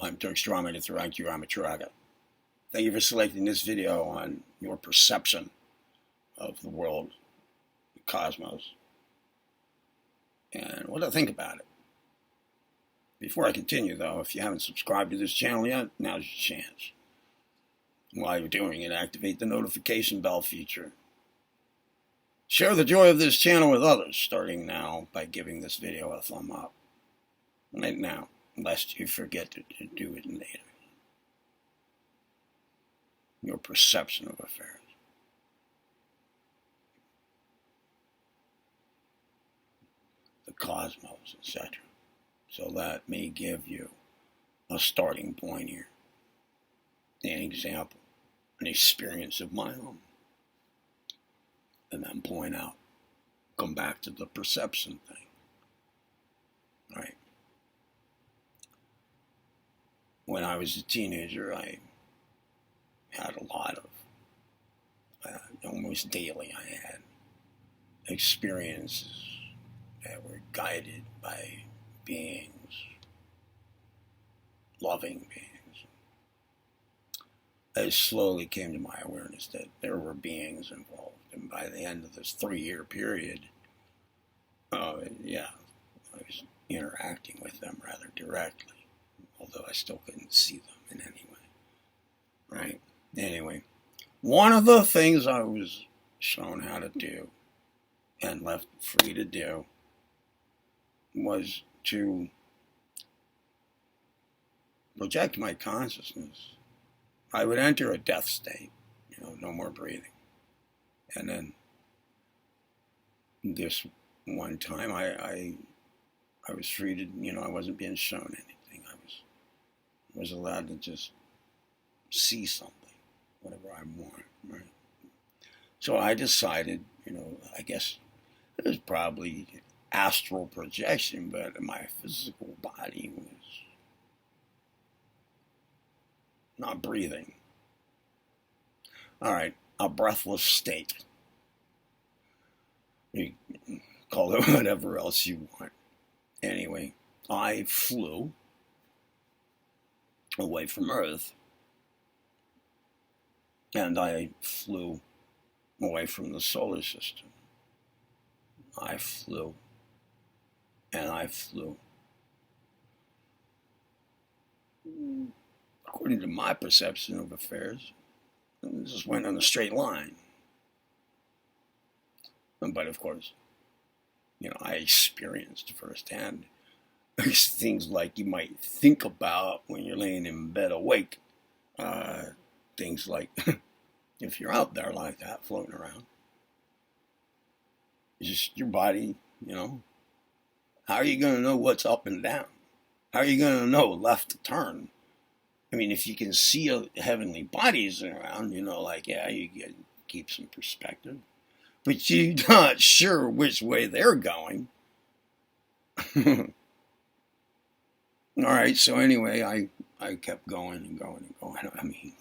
I'm Dirk Strawman at Thank you, Ramaturaga. Thank you for selecting this video on your perception of the world, the cosmos, and what I think about it. Before I continue, though, if you haven't subscribed to this channel yet, now's your chance. While you're doing it, activate the notification bell feature. Share the joy of this channel with others, starting now by giving this video a thumb up. Right now, lest you forget to do it later. Your perception of affairs. The cosmos, etc. So let me give you a starting point here. An example, an experience of my own. And then point out, come back to the perception thing. Right. When I was a teenager, I had a lot of, almost daily, I had experiences that were guided by beings, loving beings. It slowly came to my awareness that there were beings involved. And by the end of this 3-year period, I was interacting with them rather directly, although I still couldn't see them in any way. Right? Anyway, one of the things I was shown how to do and left free to do was to project my consciousness. I would enter a death state, no more breathing. And then this one time I was free to, I wasn't being shown anything. I was allowed to just see something, whatever I want, right? So I decided, I guess it was probably astral projection, but my physical body was not breathing. All right, a breathless state. You call it whatever else you want. Anyway, I flew away from Earth, and I flew away from the solar system. I flew, and I flew. According to my perception of affairs, it just went on a straight line. But of course, I experienced firsthand things like you might think about when you're laying in bed awake. Things like, if you're out there like that, floating around, it's just your body, how are you going to know what's up and down? How are you going to know left to turn? I mean, if you can see heavenly bodies around, you keep some perspective. But you're not sure which way they're going. All right, so anyway, I kept going and going and going. I mean,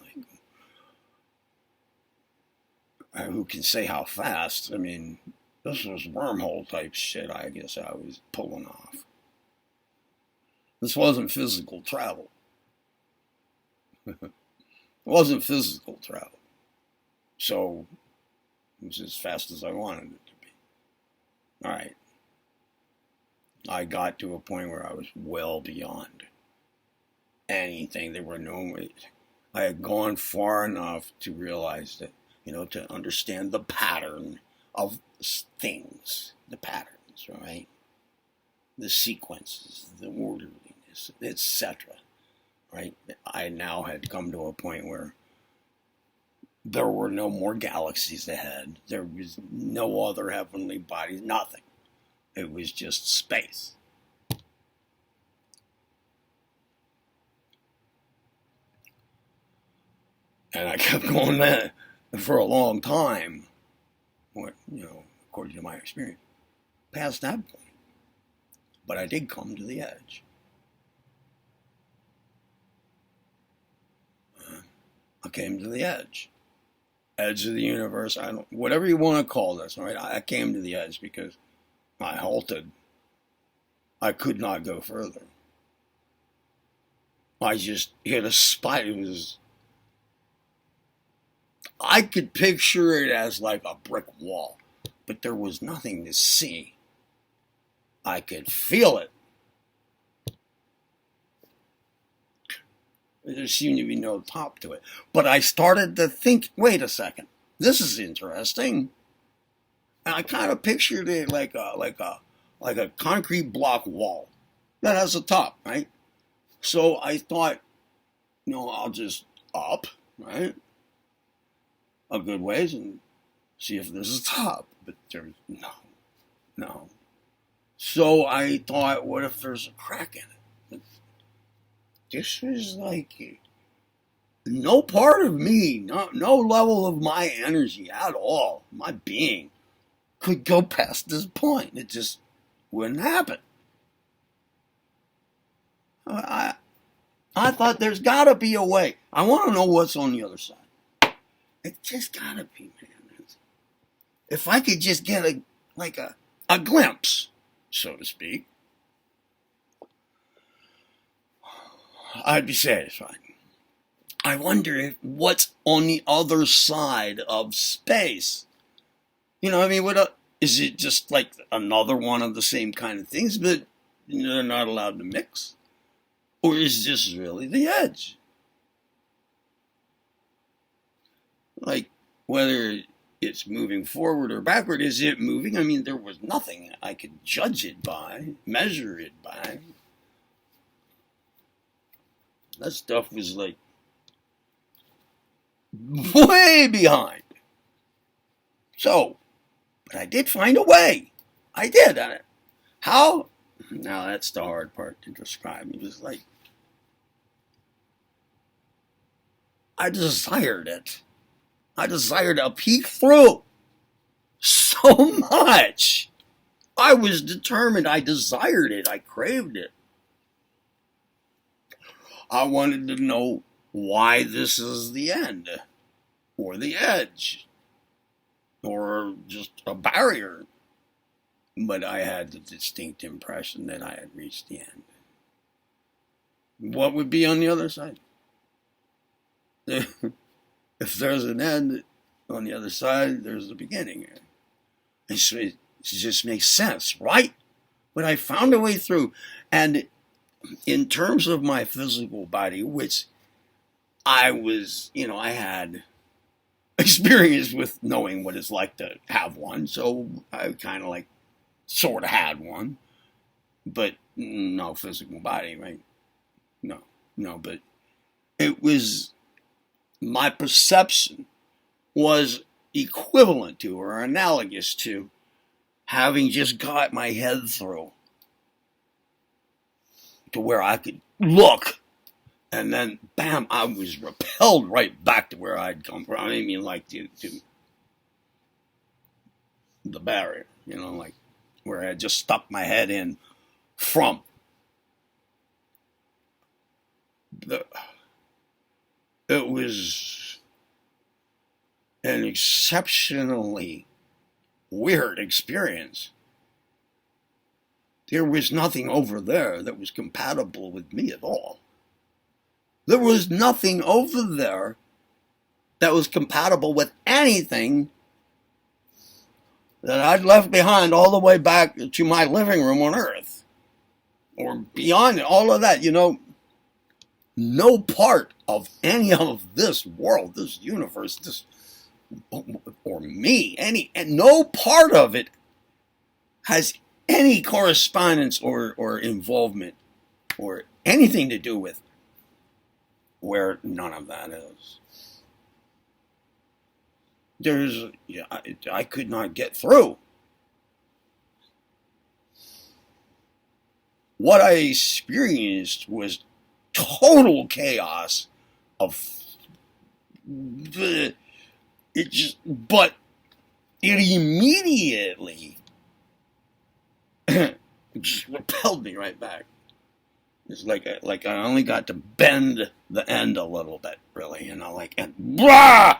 who can say how fast? I mean, this was wormhole type shit I guess I was pulling off. This wasn't physical travel. It wasn't physical travel. So it was as fast as I wanted it to be. All right. I got to a point where I was well beyond anything. There were no ways. I had gone far enough to realize that, to understand the pattern of things, the patterns, right? The sequences, the orderliness, etc. Right? I now had come to a point where there were no more galaxies ahead. There was no other heavenly bodies, nothing. It was just space. And I kept going there for a long time, according to my experience, past that point. But I did come to the edge. I came to the edge of the universe. Whatever you want to call this, right? I came to the edge because I halted. I could not go further. I just hit a spot. I could picture it as like a brick wall, but there was nothing to see. I could feel it. There seemed to be no top to it. But I started to think, wait a second, this is interesting. And I kind of pictured it like a concrete block wall that has a top, right? So I thought, I'll just up, right? A good ways and see if there's a top. But there's no. So I thought, what if there's a crack in it? This was like no part of me, no level of my energy at all, my being, could go past this point. It just wouldn't happen. I thought there's got to be a way. I want to know what's on the other side. It just got to be, man. If I could just get a glimpse, so to speak, I'd be satisfied. I wonder if what's on the other side of space. Is it just like another one of the same kind of things, but they're not allowed to mix? Or is this really the edge? Like, whether it's moving forward or backward, is it moving? I mean, there was nothing I could judge it by, measure it by. That stuff was like way behind. So, but I did find a way. I did. How? Now that's the hard part to describe. It was like, I desired it. I desired to peek through so much. I was determined. I desired it. I craved it. I wanted to know why this is the end, or the edge, or just a barrier. But I had the distinct impression that I had reached the end. What would be on the other side? If there's an end on the other side, there's the beginning. It just makes sense, right? But I found a way through. And in terms of my physical body, which I was, I had experience with knowing what it's like to have one. So I kind of sort of had one. But no physical body, right? No, but it was, my perception was equivalent to or analogous to having just got my head through to where I could look, and then bam, I was repelled right back to where I'd come from. I mean, to the barrier, where I had just stuck my head in from. It was an exceptionally weird experience. There was nothing over there that was compatible with me at all. There was nothing over there that was compatible with anything that I'd left behind all the way back to my living room on Earth. Or beyond all of that, no part of any of this world, this universe, or me, and no part of it has any correspondence or involvement or anything to do with where none of that is. I could not get through. What I experienced was total chaos but it immediately just repelled me right back. It's like I only got to bend the end a little bit, really, and blah!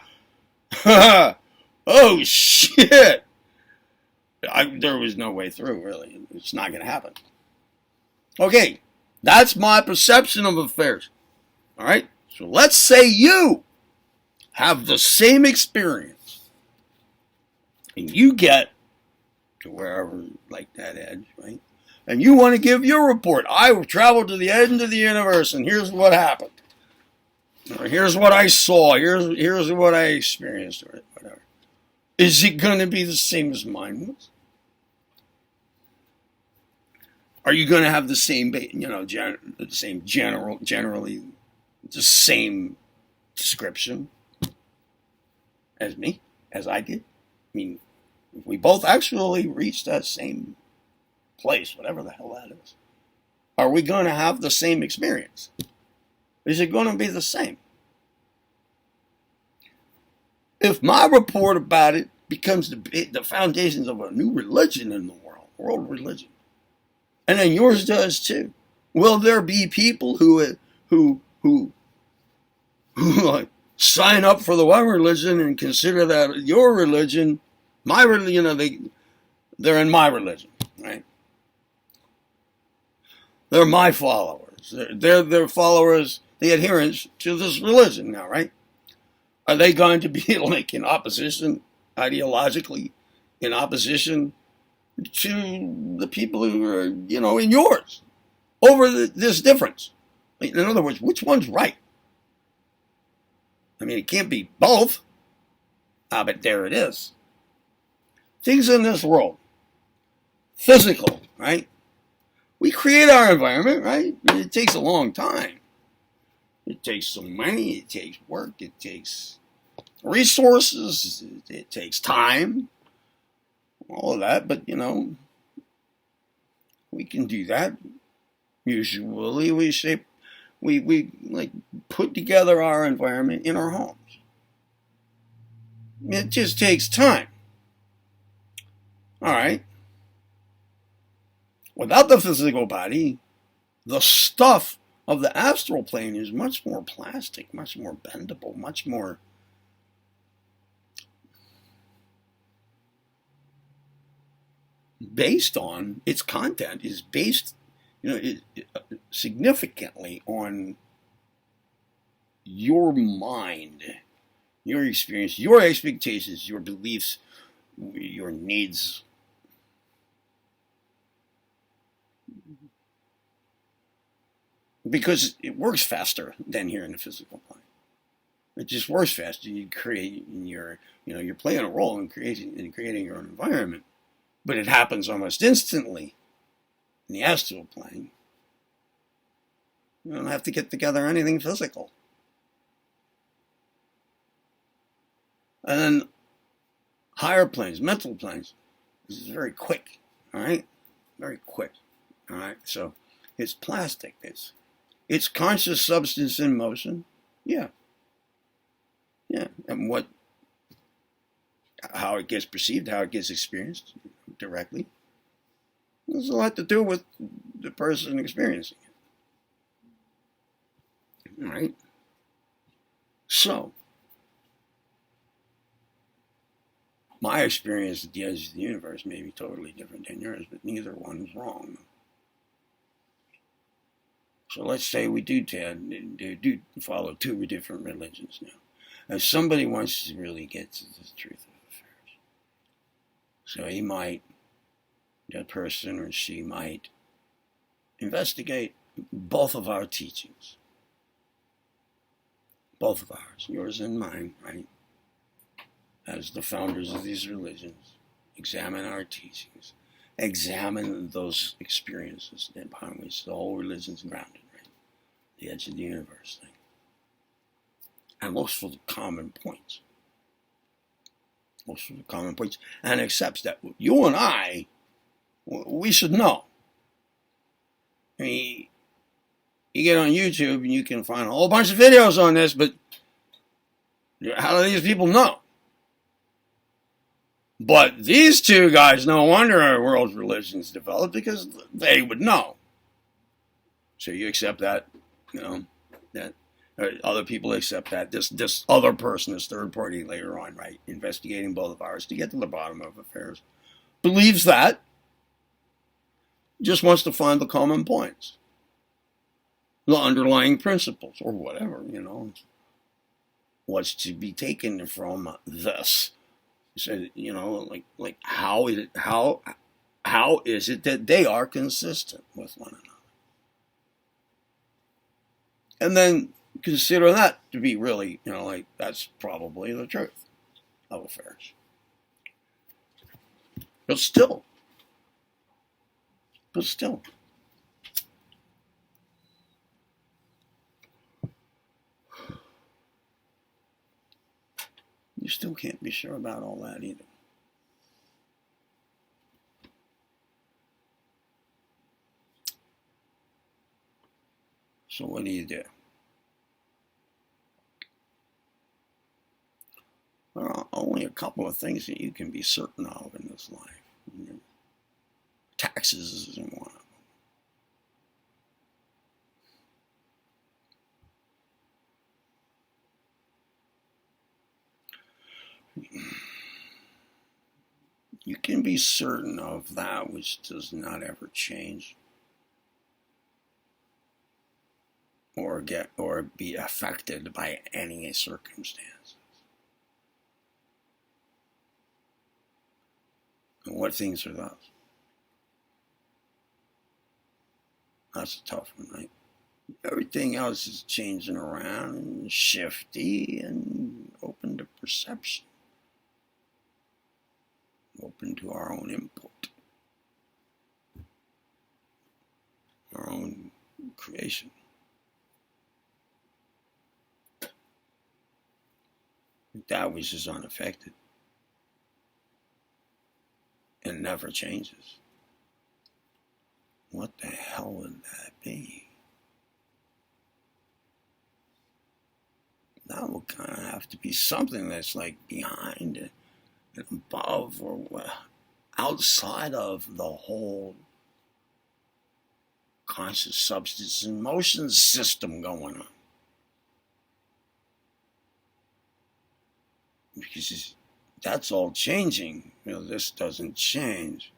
Oh shit! There was no way through, really. It's not going to happen. Okay, that's my perception of affairs. All right? So let's say you have the same experience and you get to wherever, like that edge, right? And you want to give your report. I traveled to the end of the universe and here's what happened. Or here's what I saw. Here's what I experienced, or whatever. Is it going to be the same as mine was? Are you going to have the same, generally, the same description as me, as I did? I mean, if we both actually reached that same place, whatever the hell that is, are we going to have the same experience? Is it going to be the same? If my report about it becomes the foundations of a new religion in the world religion, and then yours does too, will there be people who sign up for the one religion and consider that your religion, my religion, they're in my religion, right? They're my followers. They're followers, the adherents to this religion now, right? Are they going to be like in opposition, ideologically, in opposition to the people who are, in yours over this difference? In other words, which one's right? I mean, it can't be both. But there it is. Things in this world, physical, right? We create our environment, right? It takes a long time. It takes some money, it takes work, it takes resources, it takes time, all of that, but we can do that. Usually we like put together our environment in our homes. It just takes time. All right. Without the physical body, the stuff of the astral plane is much more plastic, much more bendable, much more based on its content is based, significantly on your mind, your experience, your expectations, your beliefs, your needs. Because it works faster than here in the physical plane. It just works faster. You create you're playing a role in creating your own environment, but it happens almost instantly in the astral plane. You don't have to get together anything physical. And then higher planes, mental planes, this is very quick. All right, very quick. All right, so it's plastic. It's conscious substance in motion. Yeah. And how it gets perceived, how it gets experienced directly, there's a lot to do with the person experiencing it. All right. So, my experience at the edge of the universe may be totally different than yours, but neither one's wrong. So let's say we do follow two different religions now. If somebody wants to really get to the truth of affairs, so that person or she might investigate both of our teachings. Both of ours, yours and mine, right? As the founders of these religions, examine our teachings. Examine those experiences upon which the whole religion's grounded, right? The edge of the universe thing. And look for the common points. And accepts that you and I, we should know. I mean, you get on YouTube and you can find a whole bunch of videos on this, but how do these people know? But these two guys, no wonder our world's religions developed, because they would know. So you accept that, that other people accept that. This other person, this third party later on, right, investigating both of ours to get to the bottom of affairs, believes that, just wants to find the common points. the underlying principles or whatever, what's to be taken from this. So, like how is it that they are consistent with one another? And then consider that to be really, that's probably the truth of affairs. But still, you still can't be sure about all that either. So what do? There are only a couple of things that you can be certain of in this life. Taxes isn't one of them. You can be certain of that which does not ever change or be affected by any circumstances. And what things are those? That's a tough one, right? Everything else is changing around and shifty and open to perception. Open to our own input. Our own creation. That which is unaffected and never changes. What the hell would that be? That would kind of have to be something that's like behind it and above or outside of the whole conscious substance and motion system going on. Because that's all changing. This doesn't change.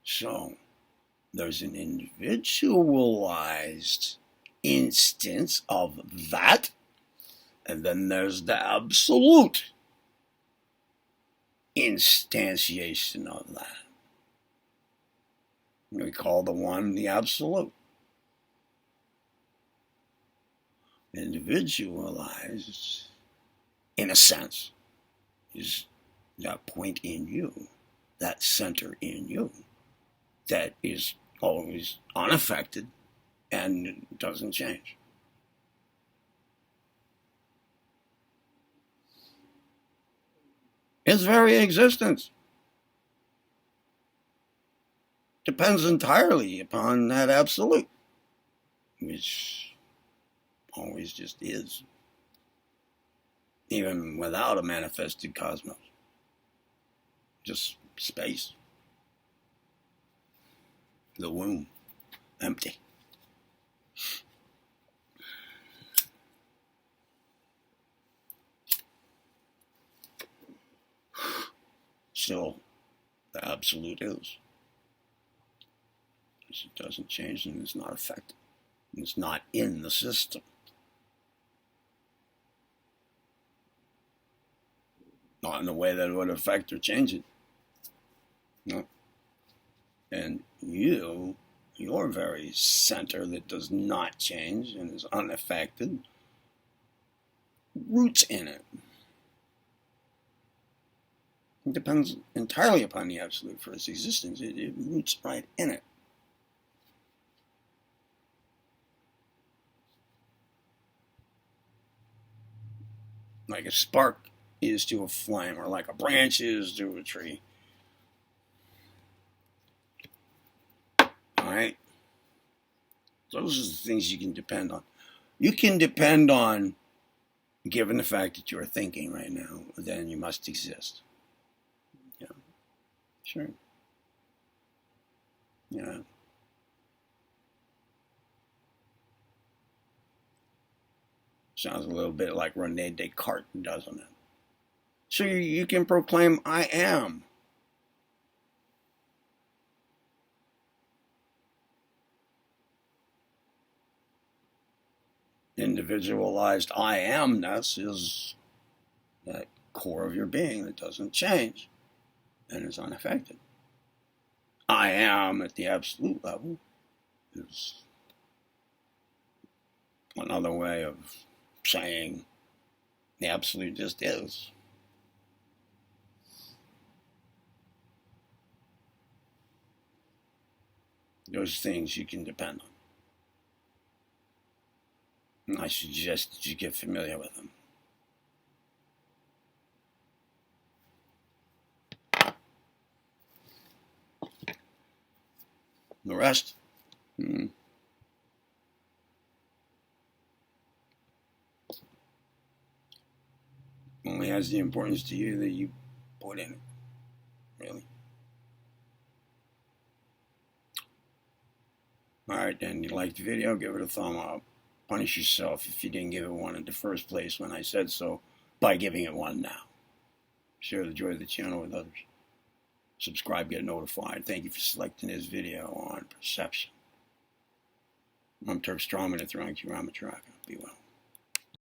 So there's an individualized instance of that, and then there's the absolute instantiation of that. We call the one the absolute. Individualized, in a sense, is that point in you, that center in you, that is always unaffected and doesn't change. Its very existence depends entirely upon that absolute, which always just is, even without a manifested cosmos. Just space. The womb, empty. Still, the absolute is. Because it doesn't change and it's not affected. And it's not in the system. Not in a way that it would affect or change it. No. And your very center that does not change and is unaffected, roots in it. It depends entirely upon the absolute for its existence. It roots right in it. Like a spark is to a flame, or like a branch is to a tree. Alright? Those are the things you can depend on. You can depend on, given the fact that you're thinking right now, then you must exist. Yeah. Sure. Yeah. Sounds a little bit like Rene Descartes, doesn't it? So you can proclaim, I am. individualized I amness is that core of your being that doesn't change and is unaffected. I am at the absolute level is another way of saying the absolute just is. Those things you can depend on. And I suggest that you get familiar with them. The rest, only has the importance to you that you put in it, really. Alright then, you liked the video, give it a thumb up. Punish yourself if you didn't give it one in the first place when I said so, by giving it one now. Share the joy of the channel with others. Subscribe, get notified. Thank you for selecting this video on perception. I'm Turk Strawman at Throwing Ramatraka. Be well.